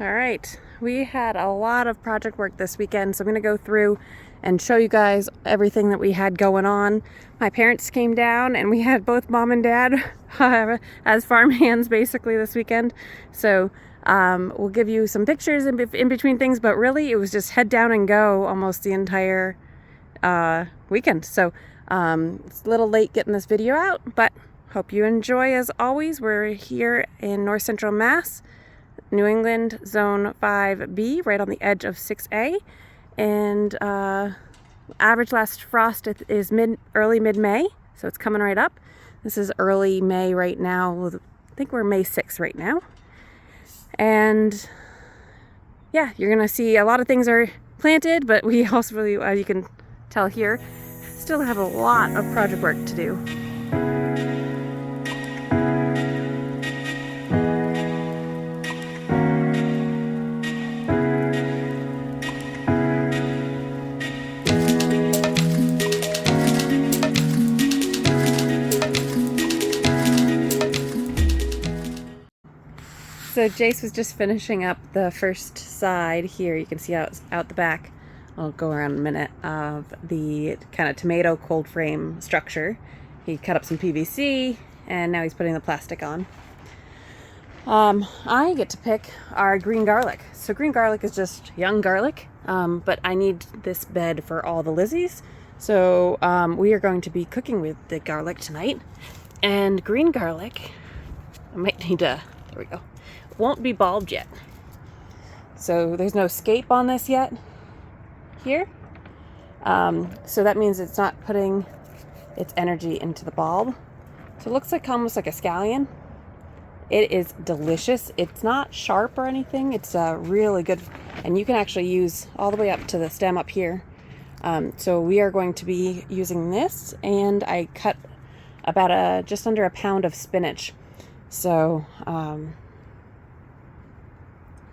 All right, we had a lot of project work this weekend, so I'm going to go through and show you guys everything that we had going on. My parents came down and we had both mom and dad as farmhands basically this weekend. So we'll give you some pictures in between things, but really it was just head down and go almost the entire weekend. So it's a little late getting this video out, but hope you enjoy as always. We're here in North Central Mass, New England, Zone 5B, right on the edge of 6A. And average last frost is early mid-May, so it's coming right up. This is early May right now. I think we're May 6th right now. And yeah, you're gonna see a lot of things are planted, but we also really, as you can tell here, still have a lot of project work to do. So Jace was just finishing up the first side here. You can see out the back, I'll go around in a minute, of the kind of tomato cold frame structure. He cut up some PVC and now he's putting the plastic on. I get to pick our green garlic. So green garlic is just young garlic, but I need this bed for all the Lizzies. So we are going to be cooking with the garlic tonight. And green garlic, I might need to, there we go, won't be bulbed yet. So there's no scape on this yet here. So that means it's not putting its energy into the bulb. So it looks like almost like a scallion. It is delicious. It's not sharp or anything. It's really good. And you can actually use all the way up to the stem up here. So we are going to be using this, and I cut about just under a pound of spinach. So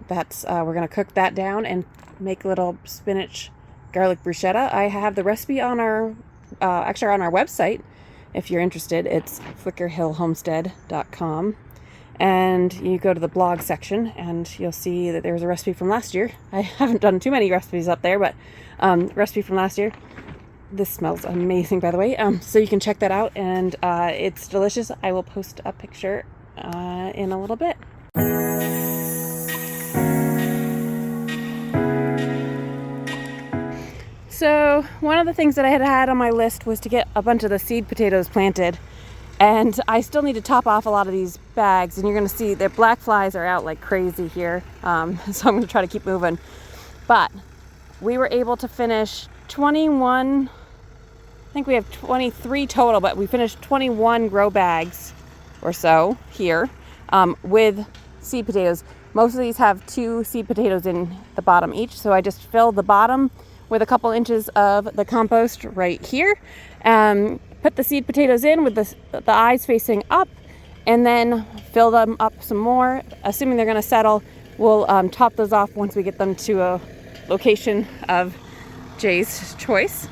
that's we're gonna cook that down and make a little spinach garlic bruschetta. I have the recipe on our actually on our website if you're interested. It's flickerhillhomestead.com, and you go to the blog section and you'll see that there's a recipe from last year. I haven't done too many recipes up there, but recipe from last year. This smells amazing, by the way. So you can check that out, and it's delicious. I will post a picture in a little bit. So one of the things that I had on my list was to get a bunch of the seed potatoes planted, and I still need to top off a lot of these bags, and you're going to see that black flies are out like crazy here, so I'm going to try to keep moving. But we were able to finish 21, I think we have 23 total, but we finished 21 grow bags or so here with seed potatoes. Most of these have 2 seed potatoes in the bottom each, so I just filled the bottom with a couple inches of the compost right here. Put the seed potatoes in with the eyes facing up, and then fill them up some more. Assuming they're gonna settle, we'll top those off once we get them to a location of Jay's choice.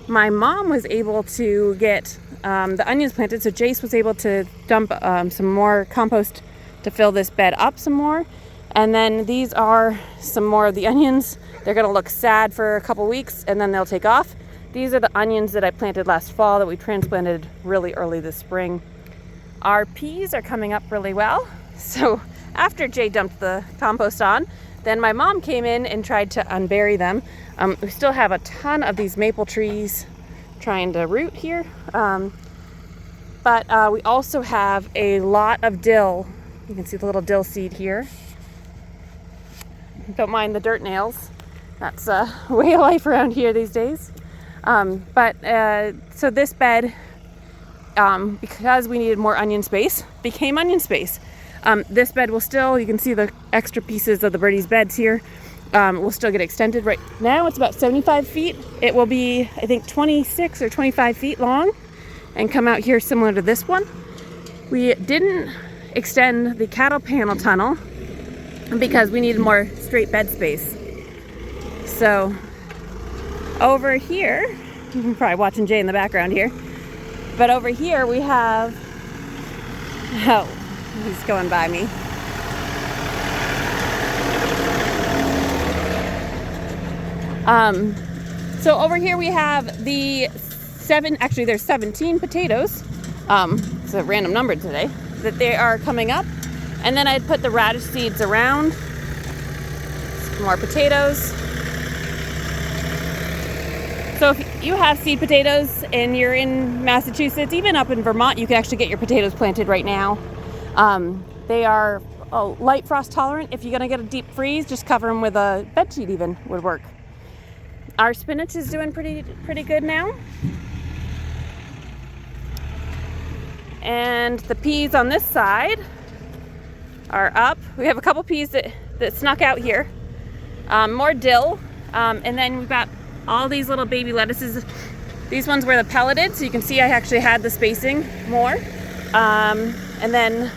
My mom was able to get the onions planted, so Jace was able to dump some more compost to fill this bed up some more. And then these are some more of the onions. They're gonna look sad for a couple weeks and then they'll take off. These are the onions that I planted last fall that we transplanted really early this spring. Our peas are coming up really well. So after Jay dumped the compost on, then my mom came in and tried to unbury them. We still have a ton of these maple trees trying to root here. But we also have a lot of dill. You can see the little dill seed here. Don't mind the dirt nails. That's a way of life around here these days. So this bed, because we needed more onion space, became onion space. This bed will still, you can see the extra pieces of the birdie's beds here, will still get extended. Right now it's about 75 feet. It will be, I think, 26 or 25 feet long and come out here similar to this one. We didn't extend the cattle panel tunnel because we needed more straight bed space. So over here, you're probably watching Jay in the background here, but over here we have, oh, he's going by me. So over here we have the there's 17 potatoes. It's a random number today that they are coming up. And then I'd put the radish seeds around. Some more potatoes. So if you have seed potatoes and you're in Massachusetts, even up in Vermont, you can actually get your potatoes planted right now. They are light frost tolerant. If you're gonna get a deep freeze, just cover them with a bed sheet even would work. Our spinach is doing pretty good now. And the peas on this side are up. We have a couple peas that snuck out here. More dill. And then we've got all these little baby lettuces. These ones were the pelleted, so you can see I actually had the spacing more. And then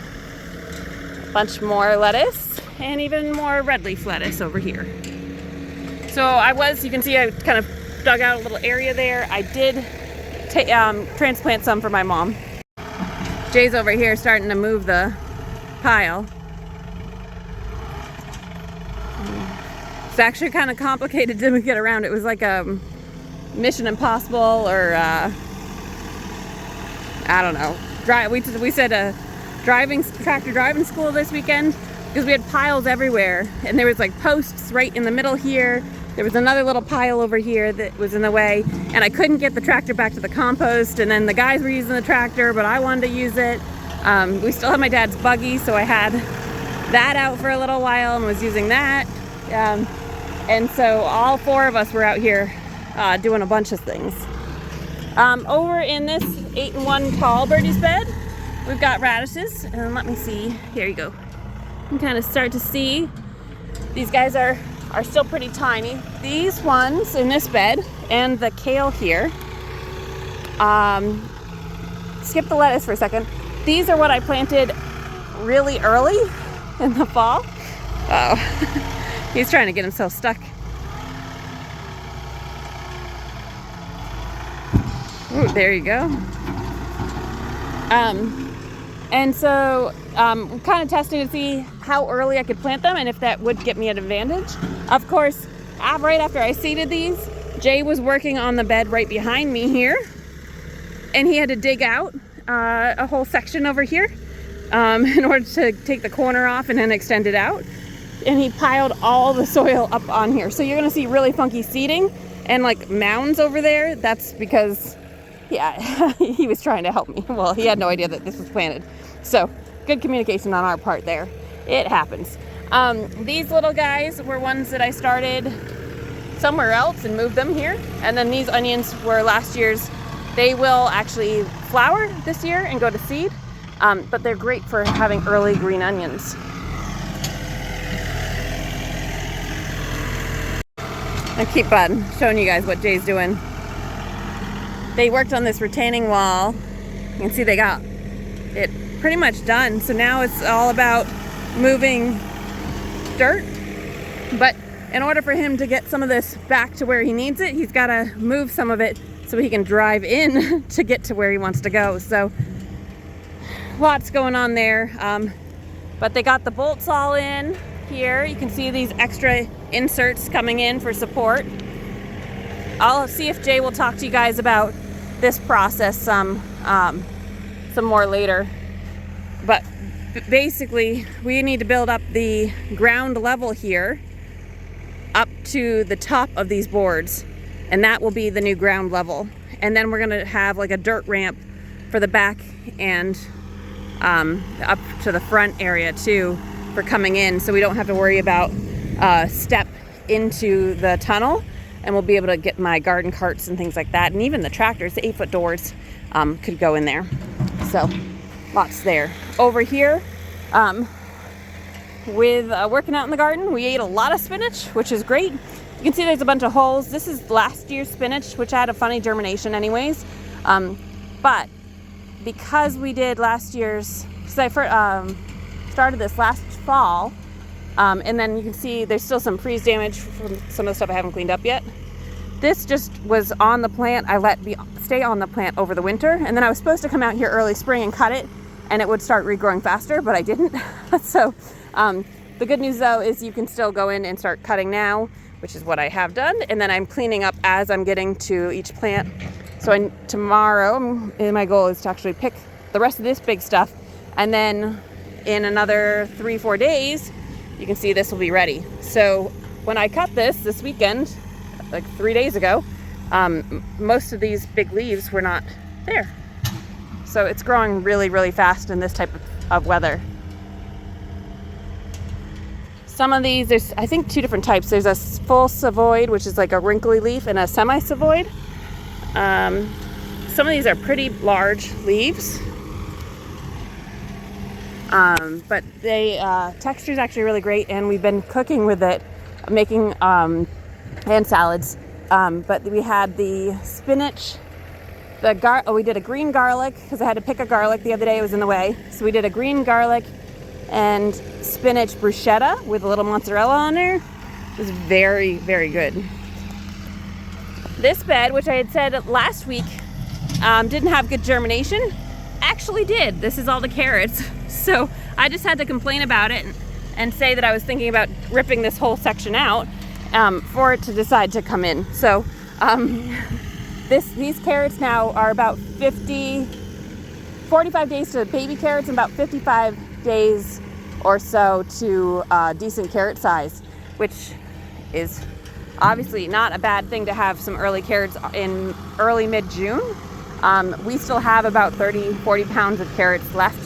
a bunch more lettuce and even more red leaf lettuce over here. So you can see I kind of dug out a little area there. I did transplant some for my mom. Jay's over here starting to move the pile. It's actually kind of complicated to get around. It was like a Mission Impossible, or I don't know. We said tractor driving school this weekend, because we had piles everywhere, and there was like posts right in the middle here. There was another little pile over here that was in the way, and I couldn't get the tractor back to the compost, and then the guys were using the tractor, but I wanted to use it. We still had my dad's buggy, so I had that out for a little while and was using that. And so all four of us were out here doing a bunch of things. Over in this 8-in-1 tall birdie's bed, we've got radishes. And let me see. Here you go. You can kind of start to see these guys are still pretty tiny. These ones in this bed and the kale here. Skip the lettuce for a second. These are what I planted really early in the fall. Oh. He's trying to get himself stuck. Ooh, there you go. And so I'm kind of testing to see how early I could plant them and if that would get me an advantage. Of course, right after I seeded these, Jay was working on the bed right behind me here, and he had to dig out a whole section over here in order to take the corner off and then extend it out. And he piled all the soil up on here. So you're gonna see really funky seeding and like mounds over there. That's because, yeah, he was trying to help me. Well, he had no idea that this was planted. So good communication on our part there. It happens. These little guys were ones that I started somewhere else and moved them here. And then these onions were last year's. They will actually flower this year and go to seed, but they're great for having early green onions. I keep showing you guys what Jay's doing. They worked on this retaining wall. You can see they got it pretty much done. So now it's all about moving dirt. But in order for him to get some of this back to where he needs it, he's got to move some of it so he can drive in to get to where he wants to go. So lots going on there. But they got the bolts all in here. You can see these extra inserts coming in for support. I'll see if Jay will talk to you guys about this process some more later. But basically, we need to build up the ground level here up to the top of these boards, and that will be the new ground level. And then we're gonna have like a dirt ramp for the back and up to the front area too for coming in, so we don't have to worry about step into the tunnel, and we'll be able to get my garden carts and things like that, and even the tractors, the 8-foot doors could go in there. So lots there. Over here with working out in the garden, we ate a lot of spinach, which is great. You can see there's a bunch of holes. This is last year's spinach, which had a funny germination anyways, but because we did last year's, because I started this last fall, and then you can see there's still some freeze damage from some of the stuff I haven't cleaned up yet. This just was on the plant. I let it stay on the plant over the winter, and then I was supposed to come out here early spring and cut it, and it would start regrowing faster, but I didn't. So the good news though is you can still go in and start cutting now, which is what I have done. And then I'm cleaning up as I'm getting to each plant. So tomorrow, my goal is to actually pick the rest of this big stuff. And then in another 3-4 days, you can see this will be ready. So when I cut this weekend, like 3 days ago, most of these big leaves were not there. So it's growing really, really fast in this type of weather. Some of these, there's I think 2 different types. There's a full savoid, which is like a wrinkly leaf, and a semi-savoid. Some of these are pretty large leaves. But texture is actually really great, and we've been cooking with it, making hand salads. But we had the spinach, we did a green garlic, because I had to pick a garlic the other day, it was in the way. So we did a green garlic and spinach bruschetta with a little mozzarella on there. It was very, very good. This bed, which I had said last week didn't have good germination, actually did. This is all the carrots. So I just had to complain about it and say that I was thinking about ripping this whole section out for it to decide to come in. So these carrots now are about 45 days to baby carrots and about 55 days or so to decent carrot size, which is obviously not a bad thing to have some early carrots in early mid-June. We still have about 30-40 pounds of carrots left,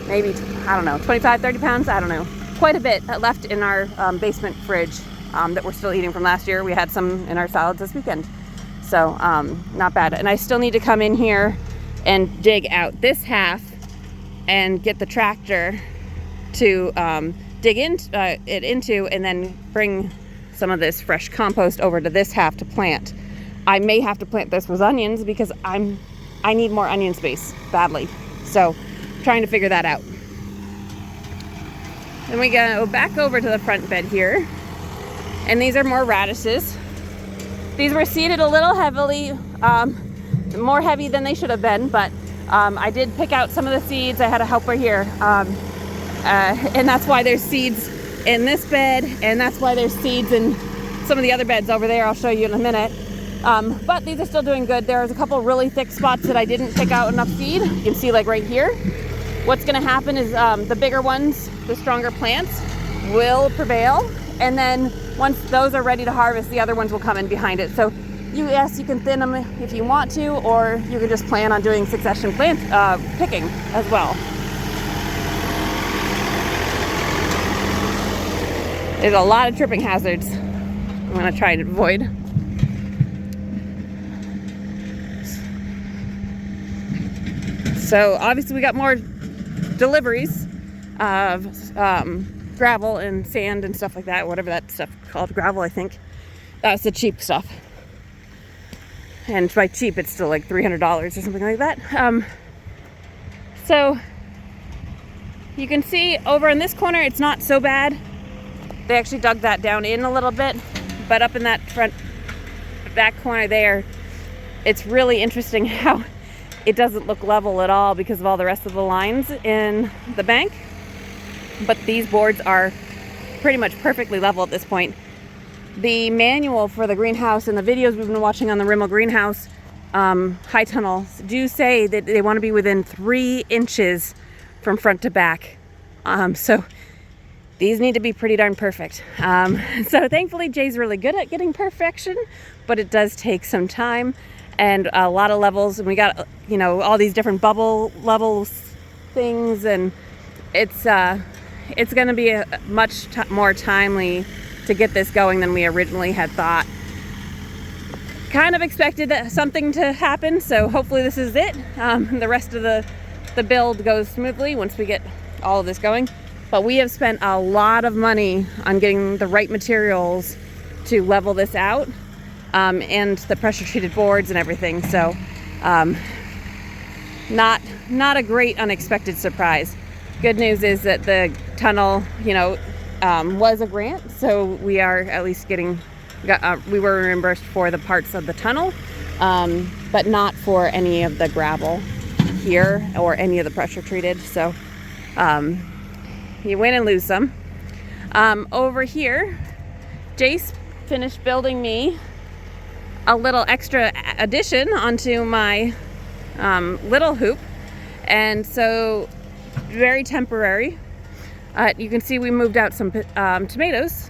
maybe, I don't know, 25-30 pounds, I don't know, quite a bit left in our basement fridge that we're still eating from last year. We had some in our salads this weekend, so not bad. And I still need to come in here and dig out this half and get the tractor to dig it into, and then bring some of this fresh compost over to this half to plant. I may have to plant this with onions because I need more onion space badly. So trying to figure that out. Then we go back over to the front bed here, and these are more radishes. These were seeded a little heavily, more heavy than they should have been, but I did pick out some of the seeds. I had a helper here, and that's why there's seeds in this bed, and that's why there's seeds in some of the other beds over there. I'll show you in a minute. But these are still doing good. There's a couple really thick spots that I didn't pick out enough seed. You can see, like right here. What's going to happen is the bigger ones, the stronger plants, will prevail, and then once those are ready to harvest, the other ones will come in behind it. So yes, you can thin them if you want to, or you can just plan on doing succession plant picking as well. There's a lot of tripping hazards I'm going to try to avoid. So obviously we got more deliveries of gravel and sand and stuff like that, whatever that stuff called, gravel, I think. That's the cheap stuff. And by cheap, it's still like $300 or something like that. So you can see over in this corner, it's not so bad. They actually dug that down in a little bit, but up in that back corner there, it's really interesting how it doesn't look level at all because of all the rest of the lines in the bank. But these boards are pretty much perfectly level at this point. The manual for the greenhouse and the videos we've been watching on the Rimmel greenhouse high tunnels do say that they want to be within 3 inches from front to back. So these need to be pretty darn perfect. So thankfully Jay's really good at getting perfection, but it does take some time and a lot of levels. And we got, you know, all these different bubble levels things, and it's going to be a much more timely to get this going than we originally had thought. Kind of expected something to happen, so hopefully this is it. The rest of the build goes smoothly once we get all of this going. But we have spent a lot of money on getting the right materials to level this out, and the pressure treated boards and everything. So not a great unexpected surprise. Good news is that the tunnel, you know, was a grant, so we are at least we were reimbursed for the parts of the tunnel, but not for any of the gravel here or any of the pressure treated. So you win and lose some. Over here, Jace finished building me a little extra addition onto my little hoop, and so very temporary. You can see we moved out some tomatoes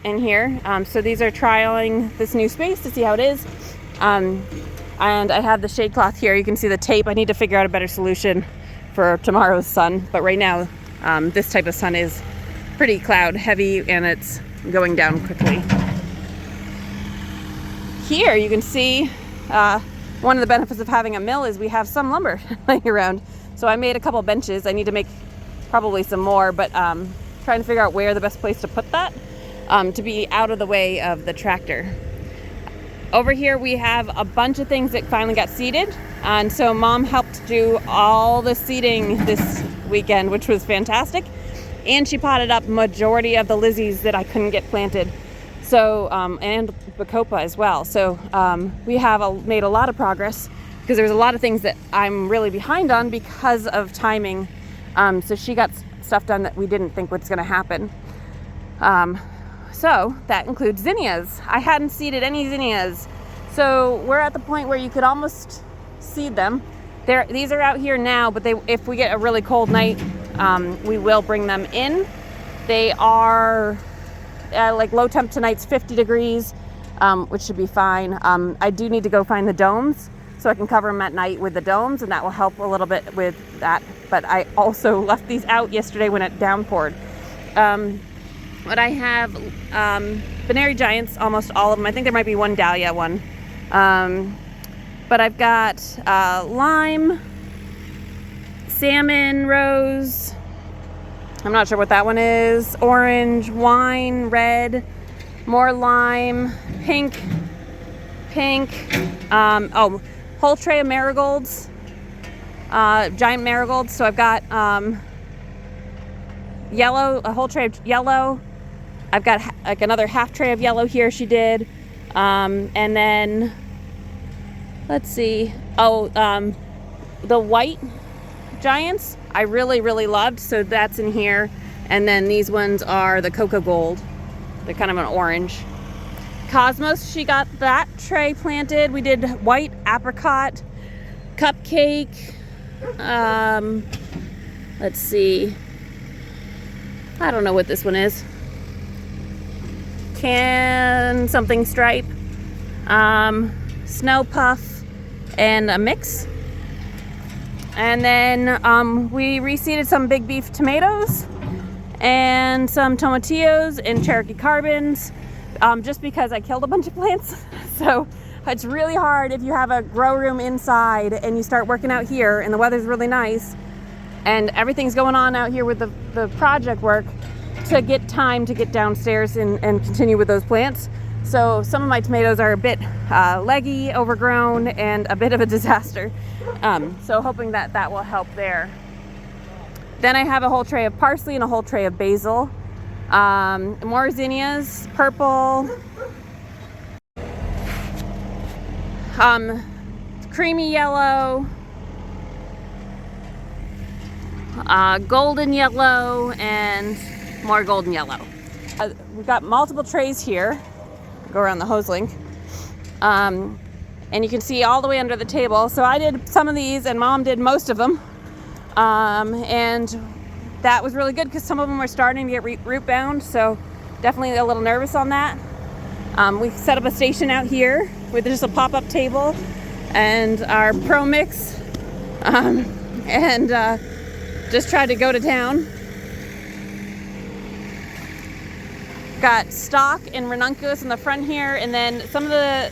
in here, so these are trialing this new space to see how it is. And I have the shade cloth here. You can see the tape. I need to figure out a better solution for tomorrow's sun, but right now this type of sun is pretty cloud heavy and it's going down quickly. Here you can see one of the benefits of having a mill is we have some lumber laying around. So I made a couple benches. I need to make probably some more, but trying to figure out where the best place to put that to be out of the way of the tractor. Over here we have a bunch of things that finally got seeded, and so Mom helped do all the seeding this weekend, which was fantastic, and she potted up majority of the lizzies that I couldn't get planted. So, and Bacopa as well. So we have made a lot of progress because there's a lot of things that I'm really behind on because of timing. So she got stuff done that we didn't think was going to happen. So that includes zinnias. I hadn't seeded any zinnias. So we're at the point where you could almost seed them. These are out here now, but if we get a really cold night, we will bring them in. They are like low temp tonight's 50 degrees, which should be fine. I do need to go find the domes so I can cover them at night with the domes, and that will help a little bit with that. But I also left these out yesterday when it downpoured. But I have Benary Giants, almost all of them. I think there might be one Dahlia one. But I've got lime, salmon, rose, I'm not sure what that one is, orange, wine, red, more lime, pink, whole tray of marigolds, giant marigolds. So I've got yellow, a whole tray of yellow. I've got like another half tray of yellow here she did. And then, let's see, the white giants I really, really loved, so that's in here. And then these ones are the cocoa gold. They're kind of an orange. Cosmos, she got that tray planted. We did white apricot, cupcake, let's see, I don't know what this one is, can something stripe, snow puff, and a mix. And then we reseeded some big beef tomatoes and some tomatillos and Cherokee carbons, just because I killed a bunch of plants. So it's really hard if you have a grow room inside and you start working out here and the weather's really nice and everything's going on out here with the project work to get time to get downstairs and continue with those plants. So some of my tomatoes are a bit leggy, overgrown, and a bit of a disaster. So hoping that will help there. Then I have a whole tray of parsley and a whole tray of basil. More zinnias, purple, creamy yellow, golden yellow, and more golden yellow. We've got multiple trays here. Go around the hose link. And you can see all the way under the table. So I did some of these and Mom did most of them. And that was really good because some of them are starting to get root bound. So definitely a little nervous on that. We set up a station out here with just a pop-up table and our Pro Mix. And just tried to go to town. Got stock and ranunculus in the front here, and then some of the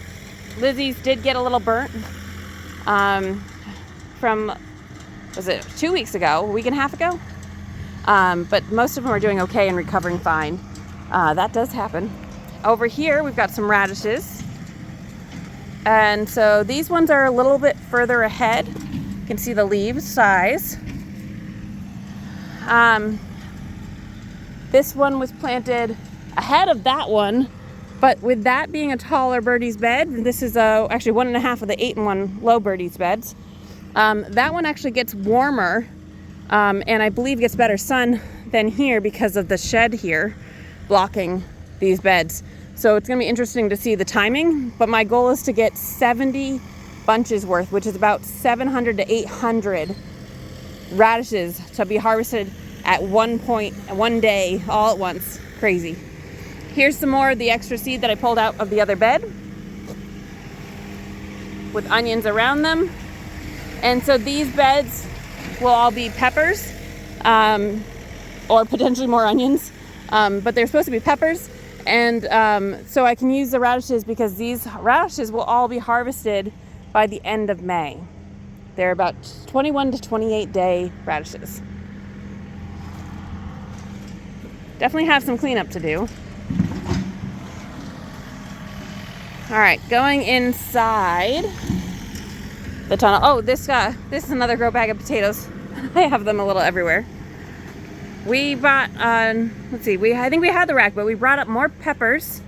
lizzies did get a little burnt from, was it 2 weeks ago, a week and a half ago? But most of them are doing okay and recovering fine. That does happen. Over here we've got some radishes, and so these ones are a little bit further ahead. You can see the leaves size. This one was planted ahead of that one, but with that being a taller birdie's bed, this is actually 1.5 of the 8-in-1 low birdie's beds. That one actually gets warmer, and I believe gets better sun than here because of the shed here blocking these beds. So it's gonna be interesting to see the timing, but my goal is to get 70 bunches worth, which is about 700 to 800 radishes to be harvested at one day, all at once. Crazy. Here's some more of the extra seed that I pulled out of the other bed with onions around them. And so these beds will all be peppers, or potentially more onions, but they're supposed to be peppers. And so I can use the radishes because these radishes will all be harvested by the end of May. They're about 21 to 28 day radishes. Definitely have some cleanup to do. All right, going inside the tunnel. Oh, this is another grow bag of potatoes. I have them a little everywhere. We bought, let's see, I think we had the rack, but we brought up more peppers.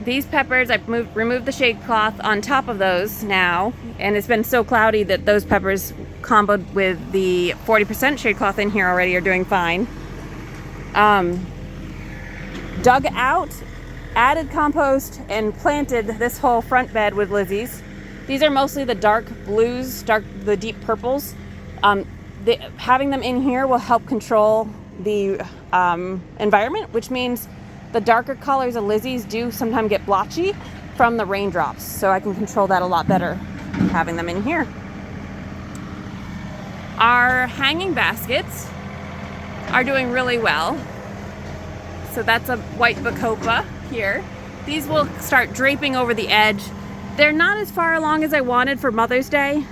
These peppers, I've removed the shade cloth on top of those now, and it's been so cloudy that those peppers comboed with the 40% shade cloth in here already are doing fine. Dug out, added compost, and planted this whole front bed with Lizzie's. These are mostly the dark blues, the deep purples. Having them in here will help control the environment, which means the darker colors of Lizzie's do sometimes get blotchy from the raindrops. So I can control that a lot better having them in here. Our hanging baskets are doing really well. So that's a white bacopa here. These will start draping over the edge. They're not as far along as I wanted for Mother's Day.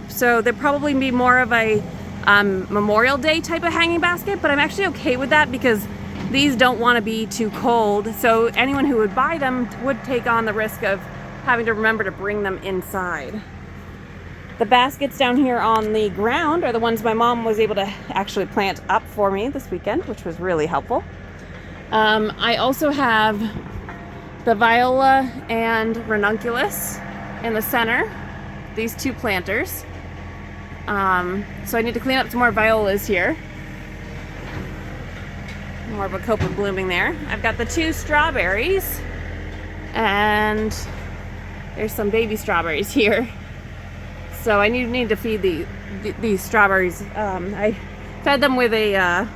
So they'll probably be more of a Memorial Day type of hanging basket, but I'm actually okay with that because these don't want to be too cold. So anyone who would buy them would take on the risk of having to remember to bring them inside. The baskets down here on the ground are the ones my mom was able to actually plant up for me this weekend, which was really helpful. I also have the viola and ranunculus in the center, these two planters. So I need to clean up some more violas here. More of a bacopa blooming there. I've got the two strawberries, and there's some baby strawberries here. So I need to feed these strawberries. I fed them with a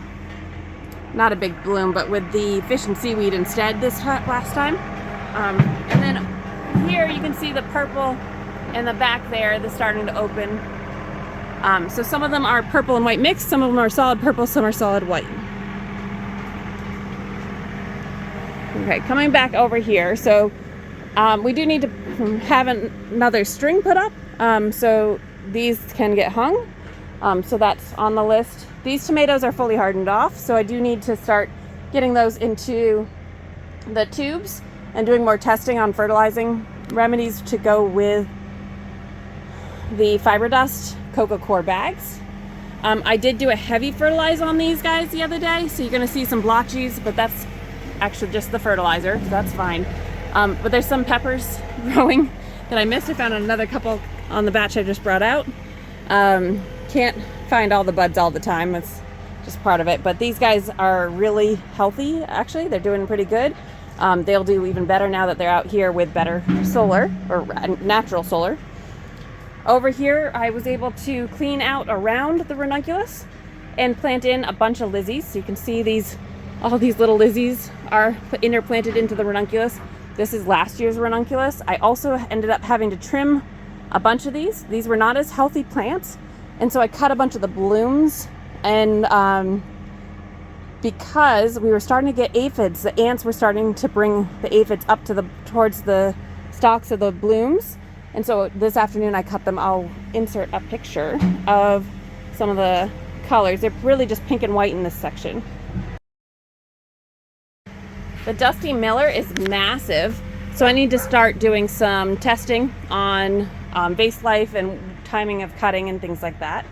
not a big bloom, but with the fish and seaweed instead this last time. And then here you can see the purple in the back there that's starting to open. So some of them are purple and white mixed, some of them are solid purple, some are solid white. Okay, coming back over here. So we do need to have another string put up, so these can get hung. So that's on the list. These tomatoes are fully hardened off, so I do need to start getting those into the tubes and doing more testing on fertilizing remedies to go with the fiber dust cocoa core bags. I did do a heavy fertilize on these guys the other day, so you're going to see some blotchies, but that's actually just the fertilizer, so that's fine. But there's some peppers growing that I missed. I found another couple on the batch I just brought out. Can't find all the buds all the time, it's just part of it, but these guys are really healthy. Actually, they're doing pretty good. They'll do even better now that they're out here with better solar, or natural solar. Over here I was able to clean out around the ranunculus and plant in a bunch of Lizzies. So you can see all these little Lizzies are interplanted into the ranunculus. This is last year's ranunculus. I also ended up having to trim a bunch of these. These were not as healthy plants, and so I cut a bunch of the blooms, and because we were starting to get aphids, the ants were starting to bring the aphids up towards the stalks of the blooms. And so this afternoon I cut them. I'll insert a picture of some of the colors. They're really just pink and white in this section. The Dusty Miller is massive, so I need to start doing some testing on vase life and timing of cutting and things like that.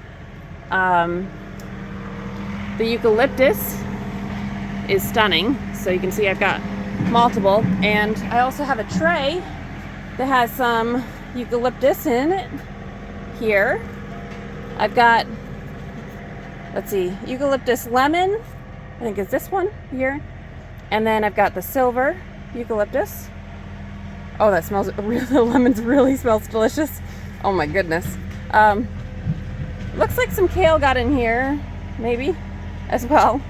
The eucalyptus is stunning, so you can see I've got multiple, and I also have a tray that has some eucalyptus in it here. I've got, let's see, eucalyptus lemon, I think it's this one here, And then I've got the silver eucalyptus. Oh, that smells really, the lemons really smells delicious. Oh my goodness. Looks like some kale got in here, maybe, as well.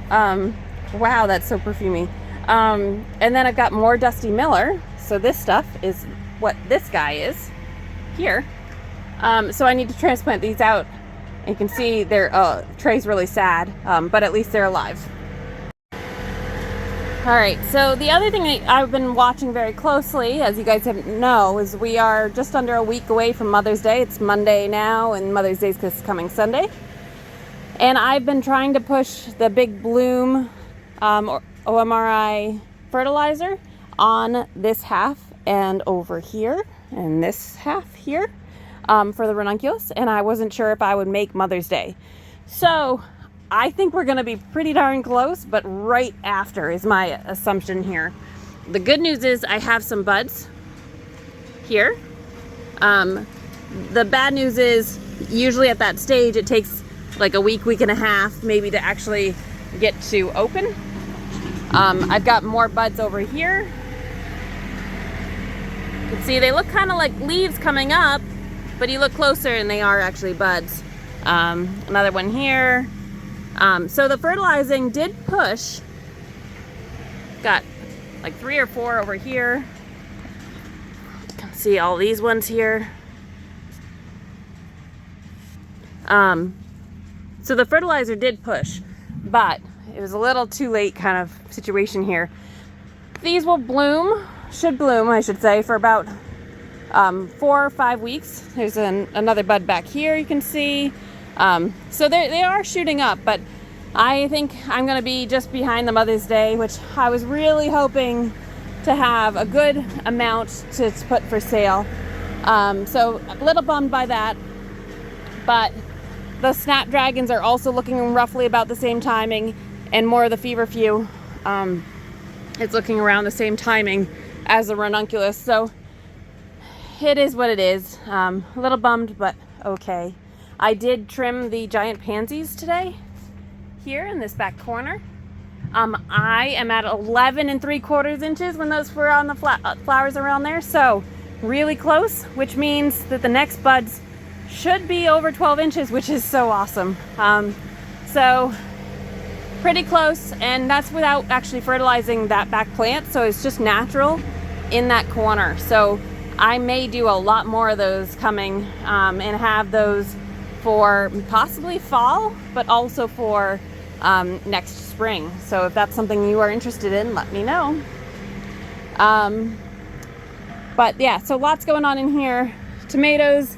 Wow, that's so perfumey. And then I've got more Dusty Miller. So this stuff is what this guy is here. So I need to transplant these out. And you can see their tray's really sad, but at least they're alive. All right, so the other thing that I've been watching very closely, as you guys know, is we are just under a week away from Mother's Day. It's Monday now, and Mother's Day is coming Sunday. And I've been trying to push the Big Bloom OMRI fertilizer on this half and over here, and this half here for the ranunculus, and I wasn't sure if I would make Mother's Day. So I think we're going to be pretty darn close, but right after is my assumption here. The good news is I have some buds here. The bad news is usually at that stage it takes like a week and a half maybe to actually get to open. I've got more buds over here. You can see they look kind of like leaves coming up, but you look closer and they are actually buds. Another one here. So the fertilizing did push. Got like 3 or 4 over here. You can see all these ones here. So the fertilizer did push, but it was a little too late kind of situation here. These will bloom, should bloom, I should say, for about 4 or 5 weeks. There's another bud back here you can see. So they are shooting up, but I think I'm going to be just behind the Mother's Day, which I was really hoping to have a good amount to put for sale. So a little bummed by that, but the Snapdragons are also looking roughly about the same timing, and more of the feverfew it's looking around the same timing as the ranunculus. So it is what it is. A little bummed, but okay. I did trim the giant pansies today here in this back corner. I am at 11 3/4 inches when those were on the flowers around there, so really close, which means that the next buds should be over 12 inches, which is so awesome. So pretty close, and that's without actually fertilizing that back plant, so it's just natural in that corner. So I may do a lot more of those coming, and have those for possibly fall, but also for next spring. So if that's something you are interested in, let me know. But yeah, so lots going on in here. Tomatoes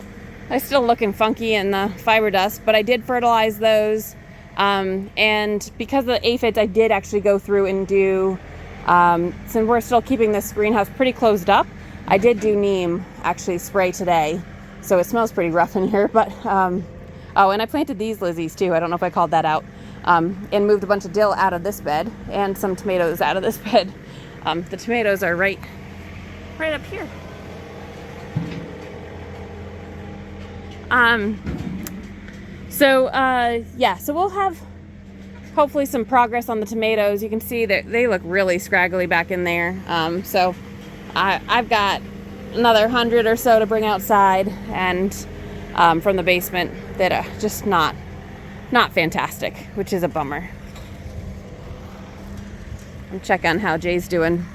are still looking funky in the fiber dust, but I did fertilize those. And because of the aphids, I did actually go through and do, since we're still keeping this greenhouse pretty closed up, I did do neem actually spray today. So it smells pretty rough in here, but, oh, and I planted these lizzies too. I don't know if I called that out. And moved a bunch of dill out of this bed and some tomatoes out of this bed. The tomatoes are right up here. Yeah, so we'll have hopefully some progress on the tomatoes. You can see that they look really scraggly back in there. So I've got another 100 or so to bring outside, and from the basement that are just not fantastic, which is a bummer. I'll check on how Jay's doing.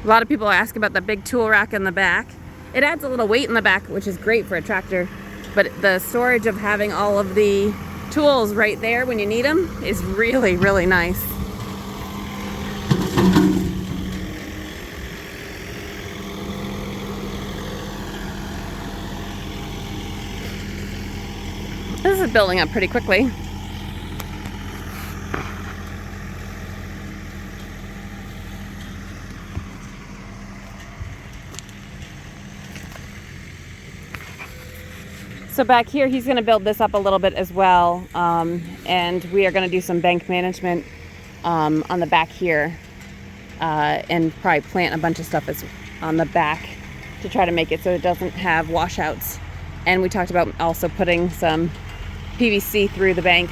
A lot of people ask about the big tool rack in the back. It adds a little weight in the back, which is great for a tractor, but the storage of having all of the tools right there when you need them is really, really nice. This is building up pretty quickly. So back here, he's going to build this up a little bit as well, and we are going to do some bank management on the back here, and probably plant a bunch of stuff on the back to try to make it so it doesn't have washouts. And we talked about also putting some PVC through the bank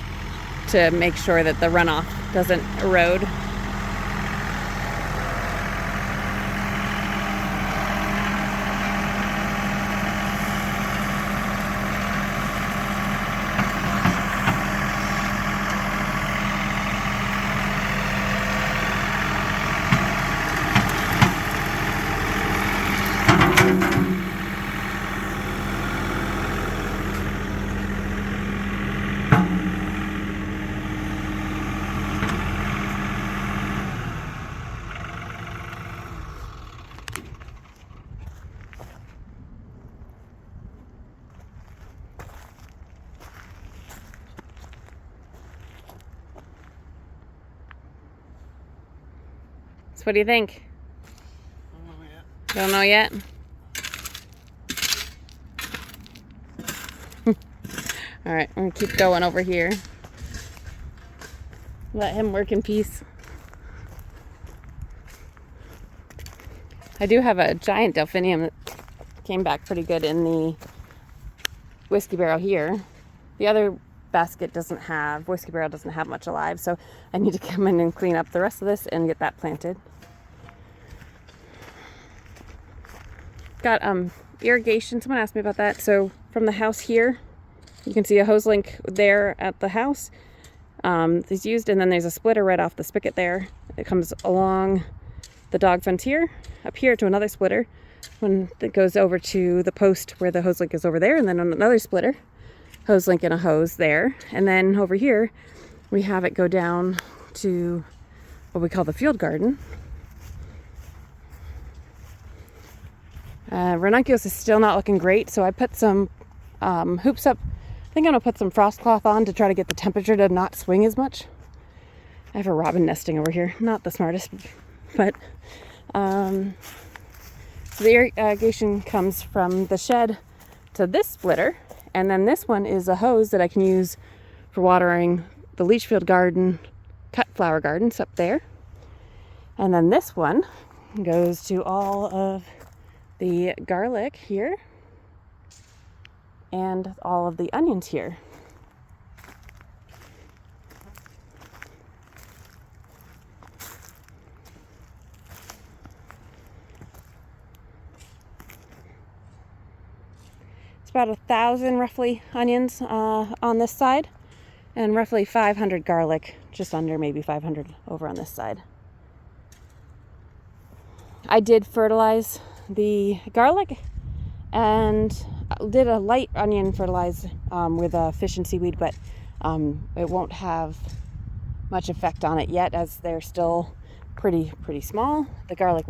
to make sure that the runoff doesn't erode. So what do you think? Don't know yet. All right, I'm gonna keep going over here. Let him work in peace. I do have a giant delphinium that came back pretty good in the whiskey barrel here. The other basket whiskey barrel doesn't have much alive, so I need to come in and clean up the rest of this and get that planted. Got irrigation. Someone asked me about that. So from the house here, you can see a hose link there at the house. It's used, and then there's a splitter right off the spigot there. It comes along the dog fence here, up here to another splitter, when it goes over to the post where the hose link is over there, and then another splitter, hose link and a hose there. And then over here, we have it go down to what we call the field garden. Ranunculus is still not looking great, so I put some hoops up. I think I'm gonna put some frost cloth on to try to get the temperature to not swing as much. I have a robin nesting over here, not the smartest, but so the irrigation comes from the shed to this splitter, and then this one is a hose that I can use for watering the leach field garden, cut flower gardens up there. And then this one goes to all of the garlic here and all of the onions here. It's about 1,000 roughly onions on this side, and roughly 500 garlic, just under maybe 500 over on this side. I did fertilize the garlic and did a light onion fertilize with a fish and seaweed, but it won't have much effect on it yet, as they're still pretty small. The garlic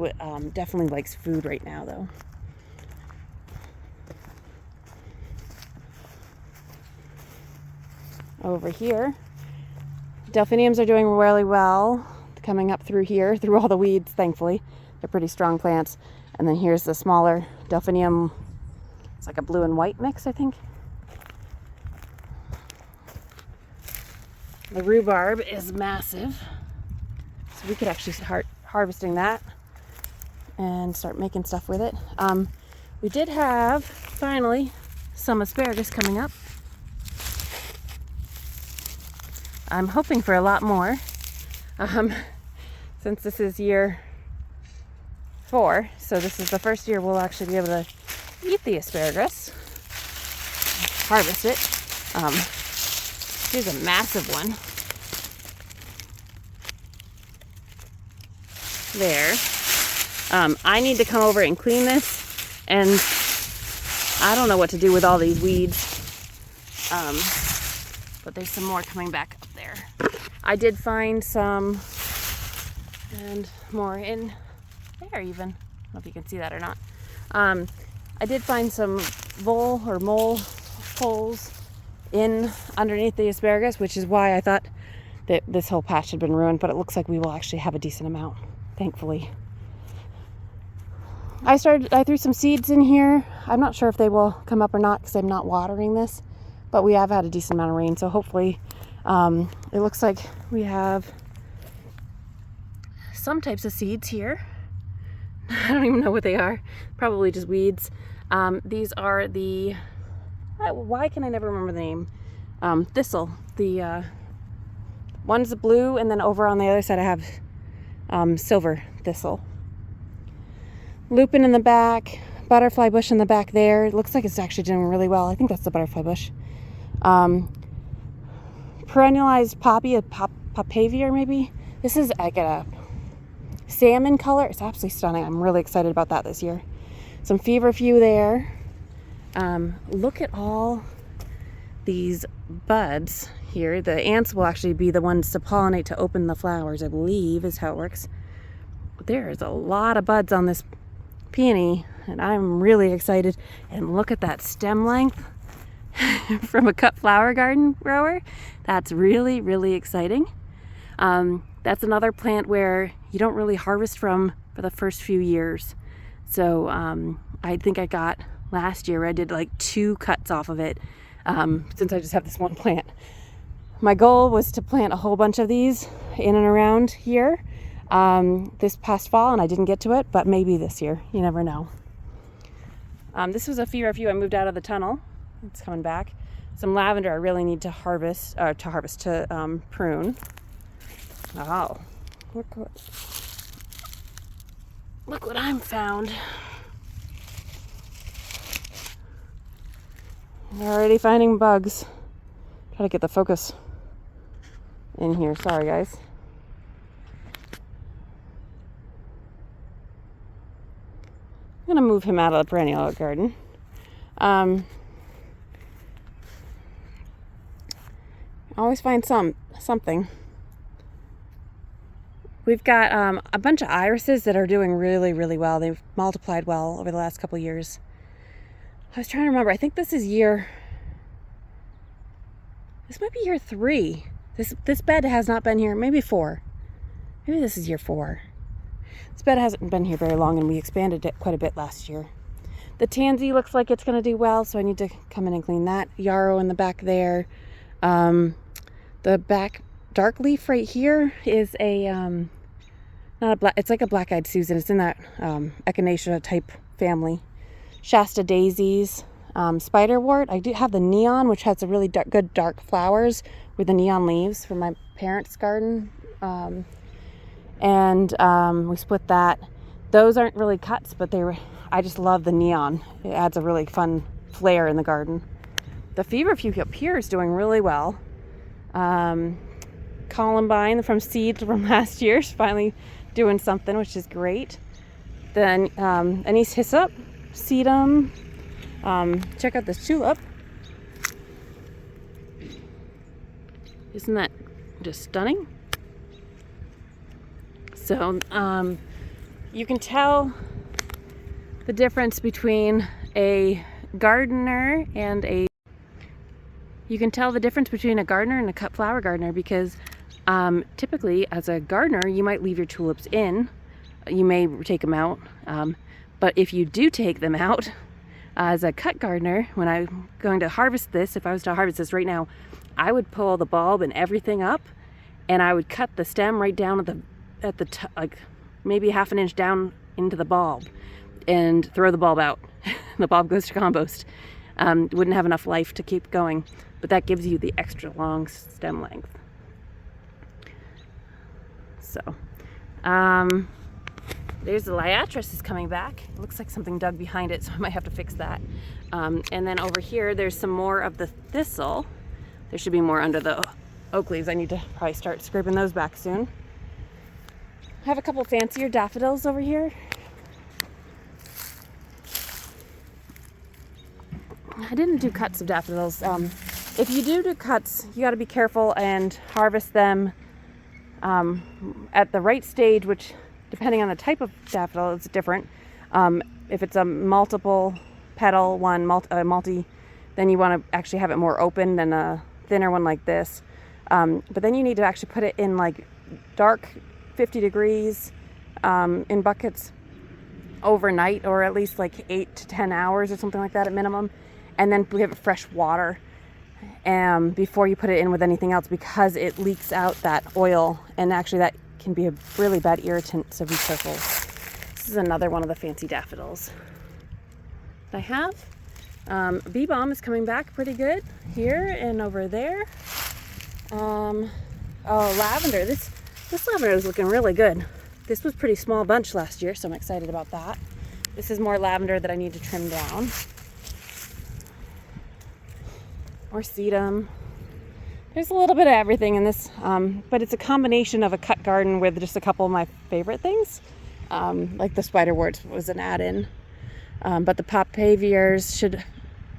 definitely likes food right now, though. Over here, delphiniums are doing really well, coming up through here, through all the weeds, thankfully. They're pretty strong plants. And then here's the smaller delphinium. It's like a blue and white mix, I think. The rhubarb is massive, so we could actually start harvesting that and start making stuff with it. We did have, finally, some asparagus coming up. I'm hoping for a lot more, since this is year 4, so this is the first year we'll actually be able to eat the asparagus, harvest it. Here's a massive one. There. I need to come over and clean this, and I don't know what to do with all these weeds. But there's some more coming back up there. I did find some, and more in there even. I don't know if you can see that or not. I did find some vole or mole holes in underneath the asparagus, which is why I thought that this whole patch had been ruined, but it looks like we will actually have a decent amount, thankfully. I threw some seeds in here. I'm not sure if they will come up or not because I'm not watering this, but we have had a decent amount of rain, so hopefully it looks like we have some types of seeds here. I don't even know what they are. Probably just weeds. These are the, why can I never remember the name? thistle. The one's the blue, and then over on the other side I have silver thistle. Lupin in the back, butterfly bush in the back there. It looks like it's actually doing really well. I think that's the butterfly bush. Perennialized poppy, a Papavia maybe. This is like a salmon color. It's absolutely stunning. I'm really excited about that this year. Some feverfew there. Look at all these buds here. The ants will actually be the ones to pollinate to open the flowers, I believe is how it works. There's a lot of buds on this peony, and I'm really excited. And look at that stem length from a cut flower garden grower. That's really, really exciting. That's another plant where you don't really harvest from for the first few years. So I think I got last year, I did like 2 cuts off of it, since I just have this one plant. My goal was to plant a whole bunch of these in and around here this past fall, and I didn't get to it, but maybe this year. You never know. This was a feverfew I moved out of the tunnel. It's coming back. Some lavender I really need to prune. Oh, look what I'm found. Already finding bugs. Try to get the focus in here. Sorry, guys. I'm gonna move him out of the perennial garden. Always find something. We've got a bunch of irises that are doing really, really well. They've multiplied well over the last couple years. I was trying to remember. I think this might be year 3. This bed has not been here, maybe 4. Maybe this is year 4. This bed hasn't been here very long, and we expanded it quite a bit last year. The tansy looks like it's going to do well, so I need to come in and clean that. Yarrow in the back there. The back dark leaf right here is a it's like a black-eyed Susan. It's in that echinacea type family. Shasta daisies, spiderwort. I do have the neon, which has a really good dark flowers with the neon leaves from my parents' garden. We split that. Those aren't really cuts, but I just love the neon. It adds a really fun flair in the garden. The feverfew up here is doing really well. Columbine from seed from last year is finally doing something, which is great. Then anise hyssop, sedum. Check out this tulip. Isn't that just stunning? So you can tell the difference between a gardener and a cut flower gardener, because typically as a gardener you might leave your tulips in. You may take them out, but if you do take them out, as a cut gardener, when I'm going to harvest this, if I was to harvest this right now, I would pull the bulb and everything up, and I would cut the stem right down like maybe half an inch down into the bulb, and throw the bulb out. The bulb goes to compost. Wouldn't have enough life to keep going, but that gives you the extra long stem length. So there's the liatris is coming back. It looks like something dug behind it, so I might have to fix that. And then over here there's some more of the thistle. There should be more under the oak leaves. I need to probably start scraping those back soon. I have a couple fancier daffodils over here. I didn't do cuts of daffodils. If you do cuts, you got to be careful and harvest them at the right stage, which depending on the type of daffodil, it's different. If it's a multiple petal one, multi, then you want to actually have it more open than a thinner one like this. But then you need to actually put it in like dark 50 degrees in buckets overnight, or at least like 8 to 10 hours or something like that at minimum. And then give it fresh water before you put it in with anything else, because it leaks out that oil, and actually that can be a really bad irritant, so be careful. This is another one of the fancy daffodils that I have. Bee balm is coming back pretty good here and over there. Oh, lavender. This lavender is looking really good. This was a pretty small bunch last year, so I'm excited about that. This is more lavender that I need to trim down. Or sedum. There's a little bit of everything in this, but it's a combination of a cut garden with just a couple of my favorite things. Like the spiderworts was an add-in. But the popaviers should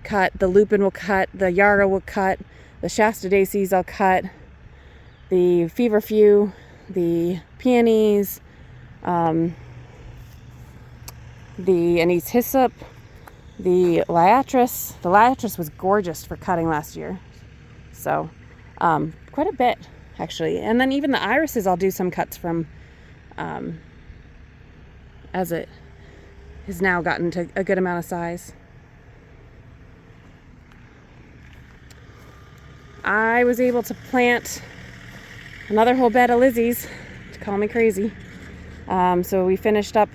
cut, the lupin will cut, the yarrow will cut, the Shasta daisies I'll cut, the feverfew, the peonies, the anise hyssop, the liatris. The liatris was gorgeous for cutting last year. So quite a bit actually. And then even the irises I'll do some cuts from as it has now gotten to a good amount of size. I was able to plant another whole bed of Lizzies, to call me crazy. So we finished up.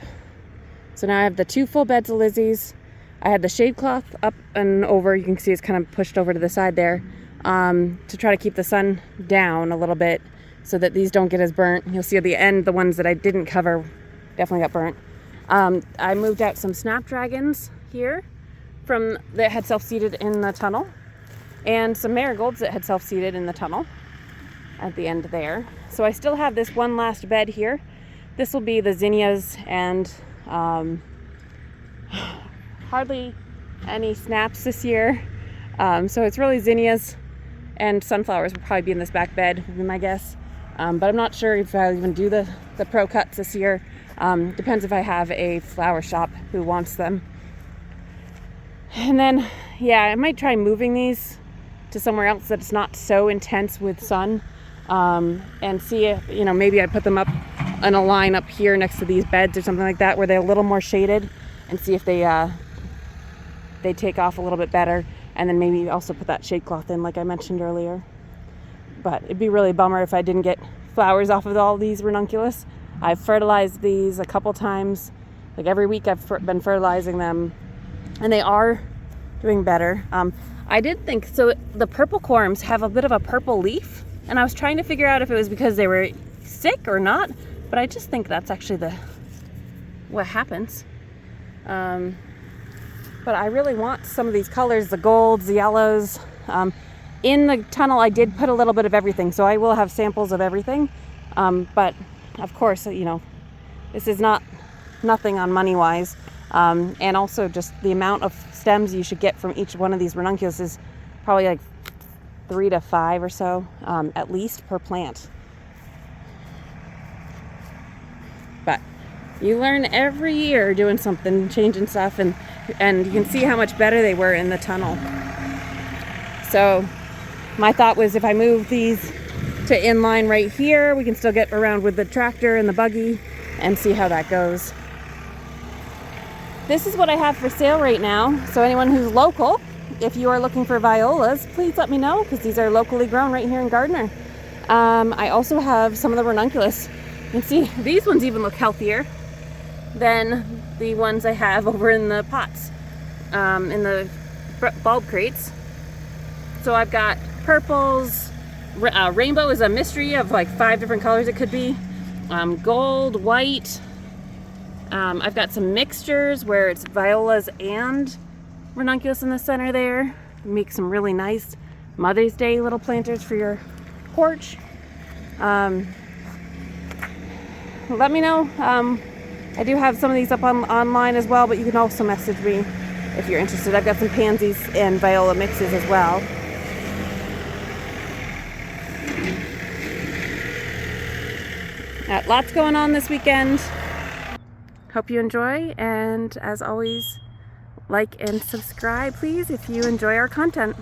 So now I have the 2 full beds of Lizzies. I had the shade cloth up and over. You can see it's kind of pushed over to the side there to try to keep the sun down a little bit so that these don't get as burnt. You'll see at the end, the ones that I didn't cover definitely got burnt. I moved out some snapdragons here that had self-seeded in the tunnel, and some marigolds that had self-seeded in the tunnel at the end there. So I still have this one last bed here. This will be the zinnias and hardly any snaps this year. So it's really zinnias and sunflowers will probably be in this back bed, would be my guess. But I'm not sure if I'll even do the pro cuts this year. Depends if I have a flower shop who wants them. And then, yeah, I might try moving these to somewhere else that's not so intense with sun, and see if, maybe I put them up in a line up here next to these beds or something like that where they're a little more shaded, and see if they take off a little bit better, and then maybe also put that shade cloth in like I mentioned earlier. But it'd be really a bummer if I didn't get flowers off of all these ranunculus. I've fertilized these a couple times, like every week I've been fertilizing them, and they are doing better. I did think, so the purple corms have a bit of a purple leaf, and I was trying to figure out if it was because they were sick or not, but I just think that's actually what happens. But I really want some of these colors, the golds, the yellows. In the tunnel I did put a little bit of everything, so I will have samples of everything. But of course, this is nothing on money-wise. And also just the amount of stems you should get from each one of these ranunculus is probably like 3 to 5 or so, at least per plant. But you learn every year doing something, changing stuff, and you can see how much better they were in the tunnel. So my thought was if I move these to inline right here, we can still get around with the tractor and the buggy and see how that goes. This is what I have for sale right now. So anyone who's local, if you are looking for violas, please let me know, because these are locally grown right here in Gardner. I also have some of the ranunculus. You can see these ones even look healthier than the ones I have over in the pots, in the bulb crates. So I've got purples, rainbow is a mystery of like 5 different colors it could be, gold, white. I've got some mixtures where it's violas and ranunculus in the center there. Make some really nice Mother's Day little planters for your porch. Let me know. I do have some of these up online as well, but you can also message me if you're interested. I've got some pansies and viola mixes as well. Lots going on this weekend. Hope you enjoy, and as always, like and subscribe please if you enjoy our content.